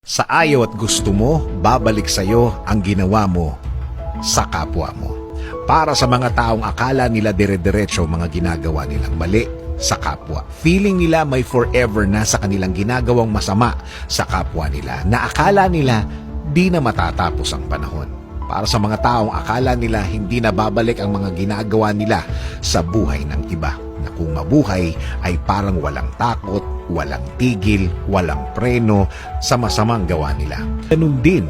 Sa ayaw at gusto mo, babalik sa'yo ang ginawa mo sa kapwa mo. Para sa mga taong akala nila dire-diretso mga ginagawa nilang mali sa kapwa. Feeling nila may forever na sa kanilang ginagawang masama sa kapwa nila, na akala nila di na matatapos ang panahon. Para sa mga taong akala nila hindi na babalik ang mga ginagawa nila sa buhay ng iba, na kung mabuhay ay parang walang takot, walang tigil, walang preno sa masamang gawa nila. Ganun din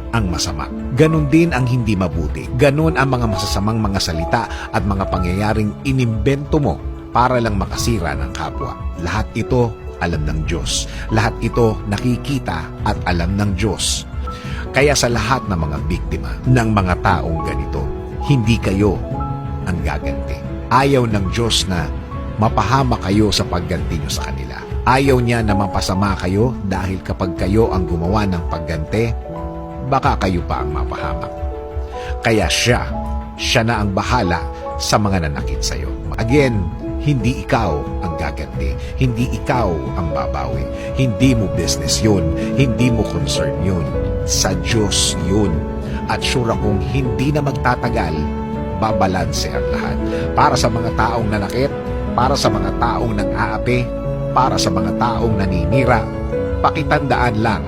ang masama. Ganun din ang hindi mabuti. Ganun ang mga masasamang mga salita at mga pangyayaring inimbento mo para lang makasira ng kapwa. Lahat ito alam ng Diyos. Lahat ito nakikita at alam ng Diyos. Kaya sa lahat ng mga biktima ng mga taong ganito, hindi kayo ang gaganti. Ayaw ng Diyos na mapahama kayo sa pagganti nyo sa kanila. Ayaw niya na mapasama kayo dahil kapag kayo ang gumawa ng pagganti, baka kayo pa ang mapahamak. Kaya siya na ang bahala sa mga nanakit sa'yo. Again, hindi ikaw ang gaganti. Hindi ikaw ang babawi. Hindi mo business yun. Hindi mo concern yun. Sa Diyos yun. At sure akong hindi na magtatagal, babalanse ang lahat. Para sa mga taong nanakit, para sa mga taong nang-aapi, para sa mga taong naninira, pakitandaan lang,